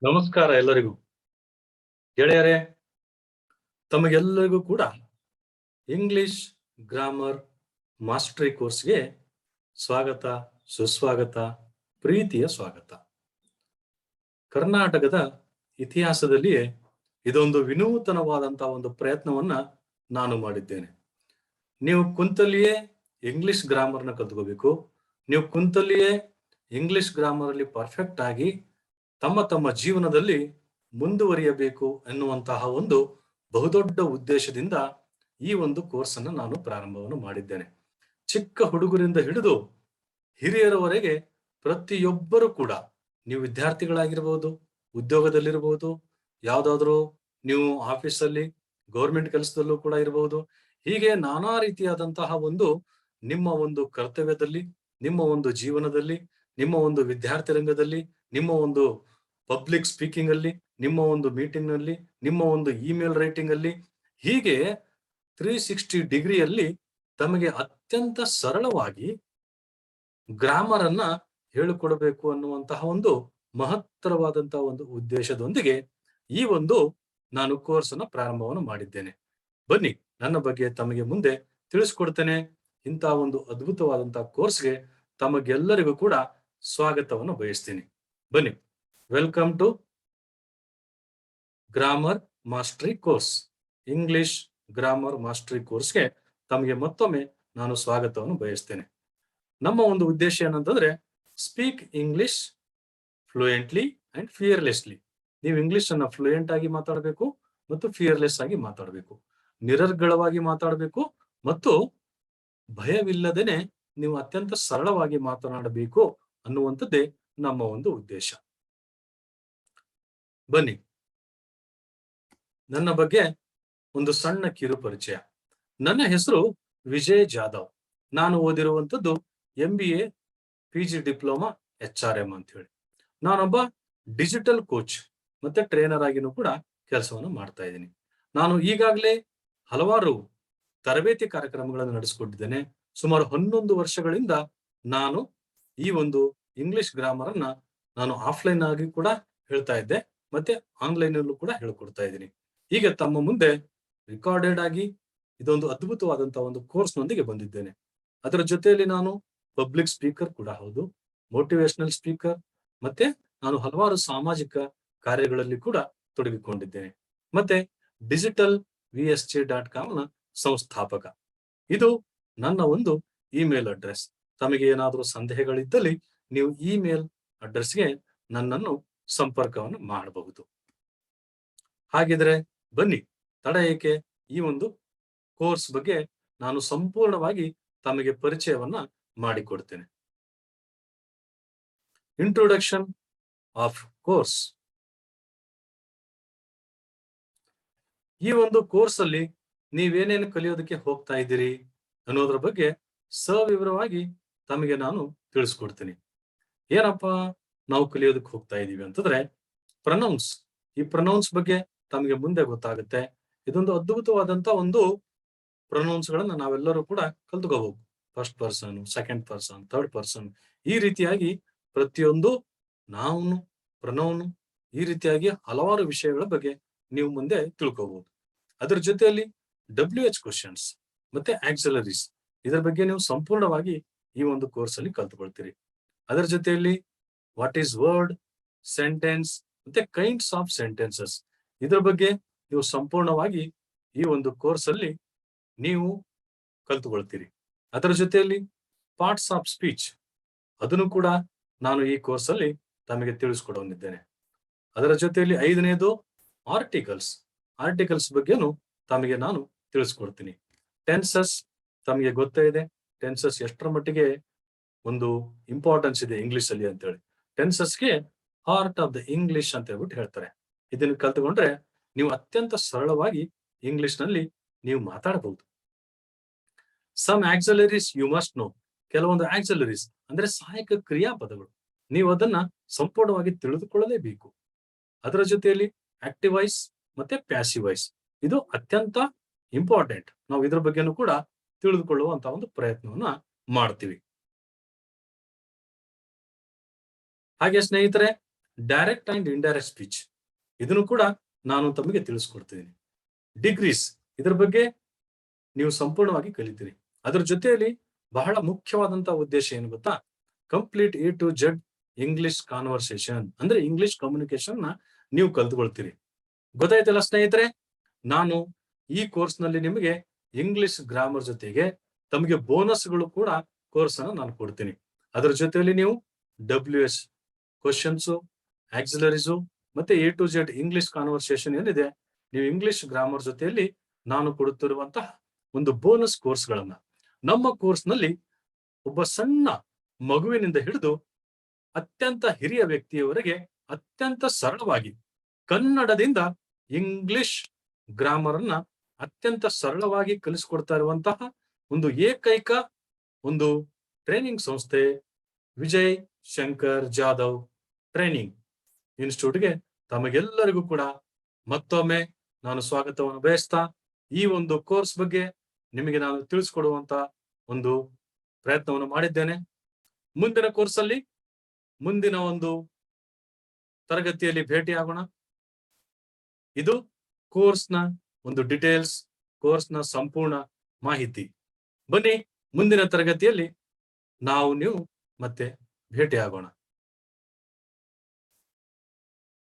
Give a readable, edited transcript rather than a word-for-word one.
ನಮಸ್ಕಾರ ಎಲ್ಲರಿಗೂ. ಗೆಳೆಯರೇ, ತಮಗೆಲ್ಲರಿಗೂ ಕೂಡ ಇಂಗ್ಲಿಷ್ ಗ್ರಾಮರ್ ಮಾಸ್ಟರಿ ಕೋರ್ಸ್ಗೆ ಸ್ವಾಗತ, ಸುಸ್ವಾಗತ, ಪ್ರೀತಿಯ ಸ್ವಾಗತ. ಕರ್ನಾಟಕದ ಇತಿಹಾಸದಲ್ಲಿಯೇ ಇದೊಂದು ವಿನೂತನವಾದಂತಹ ಒಂದು ಪ್ರಯತ್ನವನ್ನ ನಾನು ಮಾಡಿದ್ದೇನೆ. ನೀವು ಕುಂತಲ್ಲಿಯೇ ಇಂಗ್ಲಿಷ್ ಗ್ರಾಮರ್ನ ಕಲ್ತ್ಕೋಬೇಕು. ನೀವು ಕುಂತಲ್ಲಿಯೇ ಇಂಗ್ಲಿಷ್ ಗ್ರಾಮರ್ ಅಲ್ಲಿ ಪರ್ಫೆಕ್ಟ್ ಆಗಿ ತಮ್ಮ ತಮ್ಮ ಜೀವನದಲ್ಲಿ ಮುಂದುವರಿಯಬೇಕು ಎನ್ನುವಂತಹ ಒಂದು ಬಹುದೊಡ್ಡ ಉದ್ದೇಶದಿಂದ ಈ ಒಂದು ಕೋರ್ಸ್ ಅನ್ನು ನಾನು ಪ್ರಾರಂಭವನ್ನು ಮಾಡಿದ್ದೇನೆ. ಚಿಕ್ಕ ಹುಡುಗರಿಂದ ಹಿಡಿದು ಹಿರಿಯರವರೆಗೆ ಪ್ರತಿಯೊಬ್ಬರು ಕೂಡ, ನೀವು ವಿದ್ಯಾರ್ಥಿಗಳಾಗಿರ್ಬೋದು, ಉದ್ಯೋಗದಲ್ಲಿರಬಹುದು, ಯಾವ್ದಾದ್ರು ನೀವು ಆಫೀಸಲ್ಲಿ ಗೌರ್ಮೆಂಟ್ ಕೆಲಸದಲ್ಲೂ ಕೂಡ ಇರಬಹುದು, ಹೀಗೆ ನಾನಾ ರೀತಿಯಾದಂತಹ ನಿಮ್ಮ ಒಂದು ಕರ್ತವ್ಯದಲ್ಲಿ, ನಿಮ್ಮ ಒಂದು ಜೀವನದಲ್ಲಿ, ನಿಮ್ಮ ಒಂದು ವಿದ್ಯಾರ್ಥಿ ರಂಗದಲ್ಲಿ, ನಿಮ್ಮ ಒಂದು ಪಬ್ಲಿಕ್ ಸ್ಪೀಕಿಂಗ್ ಅಲ್ಲಿ, ನಿಮ್ಮ ಒಂದು ಮೀಟಿಂಗ್ ನಲ್ಲಿ, ನಿಮ್ಮ ಒಂದು ಇಮೇಲ್ ರೈಟಿಂಗ್ ಅಲ್ಲಿ, ಹೀಗೆ 360 ಡಿಗ್ರಿಯಲ್ಲಿ ತಮಗೆ ಅತ್ಯಂತ ಸರಳವಾಗಿ ಗ್ರಾಮರ್ ಅನ್ನ ಹೇಳಿಕೊಡಬೇಕು ಅನ್ನುವಂತಹ ಒಂದು ಮಹತ್ತರವಾದಂತಹ ಒಂದು ಉದ್ದೇಶದೊಂದಿಗೆ ಈ ಒಂದು ನಾನು ಕೋರ್ಸ್ ಅನ್ನ ಪ್ರಾರಂಭವನ್ನು ಮಾಡಿದ್ದೇನೆ. ಬನ್ನಿ, ನನ್ನ ಬಗ್ಗೆ ತಮಗೆ ಮುಂದೆ ತಿಳಿಸ್ಕೊಡ್ತೇನೆ. ಇಂತಹ ಒಂದು ಅದ್ಭುತವಾದಂತಹ ಕೋರ್ಸ್ಗೆ ತಮಗೆಲ್ಲರಿಗೂ ಕೂಡ ಸ್ವಾಗತವನ್ನು ಬಯಸ್ತೀನಿ. ಬನ್ನಿ, welcome to grammar mastery course. English grammar mastery ಕೋರ್ಸ್ಗೆ ತಮಗೆ ಮತ್ತೊಮ್ಮೆ ನಾನು ಸ್ವಾಗತವನ್ನು ಬಯಸ್ತೇನೆ. ನಮ್ಮ ಒಂದು ಉದ್ದೇಶ ಏನಂತಂದ್ರೆ, speak English fluently and fearlessly. ನೀವು ಇಂಗ್ಲಿಷ್ ಅನ್ನ ಫ್ಲೂಯೆಂಟ್ ಆಗಿ ಮಾತಾಡಬೇಕು ಮತ್ತು ಫಿಯರ್ಲೆಸ್ ಆಗಿ ಮಾತಾಡಬೇಕು, ನಿರರ್ಗಳವಾಗಿ ಮಾತಾಡಬೇಕು ಮತ್ತು ಭಯವಿಲ್ಲದೇನೆ ನೀವು ಅತ್ಯಂತ ಸರಳವಾಗಿ ಮಾತನಾಡಬೇಕು ಅನ್ನುವಂಥದ್ದೇ ನಮ್ಮ ಒಂದು ಉದ್ದೇಶ. ಬನ್ನಿ, ನನ್ನ ಬಗ್ಗೆ ಒಂದು ಸಣ್ಣ ಕಿರು ಪರಿಚಯ. ನನ್ನ ಹೆಸರು ವಿಜಯ್ ಜಾಧವ್. ನಾನು ಓದಿರುವಂತದ್ದು MBA PG ಡಿಪ್ಲೊಮಾ HRM ಅಂತ ಹೇಳಿ. ನಾನೊಬ್ಬ ಡಿಜಿಟಲ್ ಕೋಚ್ ಮತ್ತೆ ಟ್ರೈನರ್ ಆಗಿನೂ ಕೂಡ ಕೆಲಸವನ್ನು ಮಾಡ್ತಾ ಇದ್ದೀನಿ. ನಾನು ಈಗಾಗಲೇ ಹಲವಾರು ತರಬೇತಿ ಕಾರ್ಯಕ್ರಮಗಳನ್ನು ನಡೆಸಿಕೊಂಡಿದ್ದೇನೆ. ಸುಮಾರು 11 ವರ್ಷಗಳಿಂದ ನಾನು ಈ ಒಂದು ಇಂಗ್ಲಿಷ್ ಗ್ರಾಮರ್ ಅನ್ನ ನಾನು ಆಫ್ಲೈನ್ ಆಗಿ ಕೂಡ ಹೇಳ್ತಾ ಇದ್ದೆ, ಮತ್ತೆ ಆನ್ಲೈನ್ ಅಲ್ಲೂ ಕೂಡ ಹೇಳ್ಕೊಡ್ತಾ ಇದ್ದೀನಿ. ಈಗ ತಮ್ಮ ಮುಂದೆ ರೆಕಾರ್ಡೆಡ್ ಆಗಿ ಇದೊಂದು ಅದ್ಭುತವಾದಂತಹ ಒಂದು ಕೋರ್ಸ್ ನೊಂದಿಗೆ ಬಂದಿದ್ದೇನೆ. ಅದರ ಜೊತೆಯಲ್ಲಿ ನಾನು ಪಬ್ಲಿಕ್ ಸ್ಪೀಕರ್ ಕೂಡ ಹೌದು, ಮೋಟಿವೇಶನಲ್ ಸ್ಪೀಕರ್, ಮತ್ತೆ ನಾನು ಹಲವಾರು ಸಾಮಾಜಿಕ ಕಾರ್ಯಗಳಲ್ಲಿ ಕೂಡ ತೊಡಗಿಕೊಂಡಿದ್ದೇನೆ. ಮತ್ತೆ ಡಿಜಿಟಲ್ VSJ.com ನ ಸಂಸ್ಥಾಪಕ. ಇದು ನನ್ನ ಒಂದು ಇಮೇಲ್ ಅಡ್ರೆಸ್. ತಮಗೆ ಏನಾದರೂ ಸಂದೇಹಗಳಿದ್ದಲ್ಲಿ ನೀವು ಇಮೇಲ್ ಅಡ್ರೆಸ್ಗೆ ನನ್ನನ್ನು ಸಂಪರ್ಕವನ್ನು ಮಾಡಬಹುದು. ಹಾಗಿದ್ರೆ ಬನ್ನಿ, ತಡ ಏಕೆ, ಈ ಒಂದು ಕೋರ್ಸ್ ಬಗ್ಗೆ ನಾನು ಸಂಪೂರ್ಣವಾಗಿ ತಮಗೆ ಪರಿಚಯವನ್ನ ಮಾಡಿಕೊಡ್ತೇನೆ. Introduction of course. ಈ ಒಂದು ಕೋರ್ಸ್ ಅಲ್ಲಿ ನೀವೇನೇನು ಕಲಿಯೋದಕ್ಕೆ ಹೋಗ್ತಾ ಇದ್ದೀರಿ ಅನ್ನೋದ್ರ ಬಗ್ಗೆ ಸವಿವರವಾಗಿ ತಮಗೆ ನಾನು ತಿಳಿಸ್ಕೊಡ್ತೀನಿ. ಏನಪ್ಪಾ ನಾವು ಕಲಿಯೋದಕ್ಕೆ ಹೋಗ್ತಾ ಇದೀವಿ ಅಂತಂದ್ರೆ, ಪ್ರನೌನ್ಸ್. ಈ ಪ್ರನೌನ್ಸ್ ಬಗ್ಗೆ ತಮಗೆ ಮುಂದೆ ಗೊತ್ತಾಗುತ್ತೆ. ಇದೊಂದು ಅದ್ಭುತವಾದಂತ ಒಂದು ಪ್ರನೌನ್ಸ್ ಗಳನ್ನ ನಾವೆಲ್ಲರೂ ಕೂಡ ಕಲ್ತ್ಕೋಬಹುದು. First person, second person, third person, ಈ ರೀತಿಯಾಗಿ ಪ್ರತಿಯೊಂದು ನೌನ್, ಪ್ರನೌನ್, ಈ ರೀತಿಯಾಗಿ ಹಲವಾರು ವಿಷಯಗಳ ಬಗ್ಗೆ ನೀವು ಮುಂದೆ ತಿಳ್ಕೋಬಹುದು. ಅದರ ಜೊತೆಯಲ್ಲಿ WH ಕ್ವಶನ್ಸ್ ಮತ್ತೆ ಆಕ್ಸಿಲರೀಸ್, ಇದರ ಬಗ್ಗೆ ನೀವು ಸಂಪೂರ್ಣವಾಗಿ ಈ ಒಂದು ಕೋರ್ಸ್ ಅಲ್ಲಿ ಕಲ್ತ್ಕೊಳ್ತೀರಿ. ಅದರ ಜೊತೆಯಲ್ಲಿ ವಾಟ್ ಈಸ್ ವರ್ಡ್, ಸೆಂಟೆನ್ಸ್ ಮತ್ತೆ ಕೈಂಡ್ಸ್ ಆಫ್ ಸೆಂಟೆನ್ಸಸ್, ಇದರ ಬಗ್ಗೆ ನೀವು ಸಂಪೂರ್ಣವಾಗಿ ಈ ಒಂದು ಕೋರ್ಸ್ ಅಲ್ಲಿ ನೀವು ಕಲ್ತುಕೊಳ್ತೀರಿ. ಅದರ ಜೊತೆಯಲ್ಲಿ ಪಾರ್ಟ್ಸ್ ಆಫ್ ಸ್ಪೀಚ್, ಅದನ್ನು ಕೂಡ ನಾನು ಈ ಕೋರ್ಸ್ ಅಲ್ಲಿ ತಮಗೆ ತಿಳಿಸ್ಕೊಡೋನಿದ್ದೇನೆ. ಅದರ ಜೊತೆಯಲ್ಲಿ 5ನೇದು ಆರ್ಟಿಕಲ್ಸ್. ಆರ್ಟಿಕಲ್ಸ್ ಬಗ್ಗೆನು ತಮಗೆ ನಾನು ತಿಳಿಸ್ಕೊಡ್ತೀನಿ. ಟೆನ್ಸಸ್, ತಮಗೆ ಗೊತ್ತೇ ಇದೆ ಟೆನ್ಸಸ್ ಎಷ್ಟರ ಮಟ್ಟಿಗೆ ಒಂದು ಇಂಪಾರ್ಟೆನ್ಸ್ ಇದೆ ಇಂಗ್ಲಿಷ್ ಅಲ್ಲಿ ಅಂತ ಹೇಳಿ. ಟೆನ್ಸಸ್ಗೆ ಹಾರ್ಟ್ ಆಫ್ ದ ಇಂಗ್ಲಿಷ್ ಅಂತ ಹೇಳ್ಬಿಟ್ಟು ಹೇಳ್ತಾರೆ. ಇದನ್ನು ಕಲ್ತುಕೊಂಡ್ರೆ ನೀವು ಅತ್ಯಂತ ಸರಳವಾಗಿ ಇಂಗ್ಲಿಷ್ ನಲ್ಲಿ ನೀವು ಮಾತಾಡಬಹುದು. Some auxiliaries you must know. ಕೆಲವೊಂದು ಆಕ್ಸಿಲರೀಸ್ ಅಂದ್ರೆ ಸಹಾಯಕ ಕ್ರಿಯಾಪದಗಳು, ನೀವು ಅದನ್ನ ಸಂಪೂರ್ಣವಾಗಿ ತಿಳಿದುಕೊಳ್ಳಲೇಬೇಕು. ಅದರ ಜೊತೆಯಲ್ಲಿ ಆಕ್ಟಿವ್ ವಾಯ್ಸ್ ಮತ್ತೆ ಪ್ಯಾಸಿವ್ ವಾಯ್ಸ್, ಇದು ಅತ್ಯಂತ ಇಂಪಾರ್ಟೆಂಟ್. ನಾವು ಇದ್ರ ಬಗ್ಗೆನೂ ಕೂಡ ತಿಳಿದುಕೊಳ್ಳುವಂತಹ ಒಂದು ಪ್ರಯತ್ನವನ್ನ ಮಾಡ್ತೀವಿ. ಹಾಗೆ ಸ್ನೇಹಿತರೆ, ಡೈರೆಕ್ಟ್ ಅಂಡ್ ಇಂಡೈರೆಕ್ಟ್ ಸ್ಪೀಚ್ ಇದನ್ನು ಕೂಡ ನಾನು ತಮಗೆ ತಿಳಿಸ್ಕೊಡ್ತೀನಿ. ಡಿಗ್ರೀಸ್ ಇದ್ರ ಬಗ್ಗೆ ನೀವು ಸಂಪೂರ್ಣವಾಗಿ ಕಲಿತೀರಿ. ಅದರ ಜೊತೆಯಲ್ಲಿ ಬಹಳ ಮುಖ್ಯವಾದಂತಹ ಉದ್ದೇಶ ಏನು ಗೊತ್ತಾ? Complete A to Z English conversation ಅಂದ್ರೆ ಇಂಗ್ಲಿಷ್ ಕಮ್ಯುನಿಕೇಶನ್ ನ ನೀವು ಕಲ್ತ್ಕೊಳ್ತೀರಿ. ಗೊತ್ತಾಯ್ತಲ್ಲ ಸ್ನೇಹಿತರೆ, ನಾನು ಈ ಕೋರ್ಸ್ ನಲ್ಲಿ ನಿಮಗೆ ಇಂಗ್ಲಿಷ್ ಗ್ರಾಮರ್ ಜೊತೆಗೆ ತಮಗೆ ಬೋನಸ್ಗಳು ಕೂಡ ಕೋರ್ಸ್ ಅನ್ನು ನಾನು ಕೊಡ್ತೀನಿ. ಅದರ ಜೊತೆಯಲ್ಲಿ ನೀವು WS ಕ್ವಶನ್ಸ್, ಆಕ್ಸಿಲರೀಸು ಮತ್ತೆ A to Z English conversation ಏನಿದೆ, ನೀವು ಇಂಗ್ಲಿಷ್ ಗ್ರಾಮರ್ ಜೊತೆಯಲ್ಲಿ ನಾನು ಕೊಡುತ್ತಿರುವಂತಹ ಒಂದು ಬೋನಸ್ ಕೋರ್ಸ್ಗಳನ್ನ ನಮ್ಮ ಕೋರ್ಸ್ ನಲ್ಲಿ ಒಬ್ಬ ಸಣ್ಣ ಮಗುವಿನಿಂದ ಹಿಡಿದು ಅತ್ಯಂತ ಹಿರಿಯ ವ್ಯಕ್ತಿಯವರೆಗೆ ಅತ್ಯಂತ ಸರಳವಾಗಿ ಕನ್ನಡದಿಂದ ಇಂಗ್ಲಿಷ್ ಗ್ರಾಮರ್ ಅನ್ನ ಅತ್ಯಂತ ಸರಳವಾಗಿ ಕಲಿಸಿಕೊಡ್ತಾ ಇರುವಂತಹ ಒಂದು ಏಕೈಕ ಒಂದು ಟ್ರೈನಿಂಗ್ ಸಂಸ್ಥೆ ವಿಜಯ್ ಶಂಕರ್ ಜಾಧವ್ ಟ್ರೈನಿಂಗ್ ಇನ್ಸ್ಟಿಟ್ಯೂಟ್ಗೆ ತಮಗೆಲ್ಲರಿಗೂ ಕೂಡ ಮತ್ತೊಮ್ಮೆ ನಾನು ಸ್ವಾಗತವನ್ನು ಬಯಸ್ತಾ ಈ ಒಂದು ಕೋರ್ಸ್ ಬಗ್ಗೆ ನಿಮಗೆ ನಾನು ತಿಳಿಸ್ಕೊಡುವಂತ ಒಂದು ಪ್ರಯತ್ನವನ್ನು ಮಾಡಿದ್ದೇನೆ. ಮುಂದಿನ ಕೋರ್ಸ್ ಅಲ್ಲಿ ಮುಂದಿನ ಒಂದು ತರಗತಿಯಲ್ಲಿ ಭೇಟಿಯಾಗೋಣ. ಇದು ಕೋರ್ಸ್ನ ಒಂದು ಡೀಟೇಲ್ಸ್, ಕೋರ್ಸ್ನ ಸಂಪೂರ್ಣ ಮಾಹಿತಿ. ಬನ್ನಿ ಮುಂದಿನ ತರಗತಿಯಲ್ಲಿ ನೀವು ಮತ್ತೆ ಭೇಟಿಯಾಗೋಣ.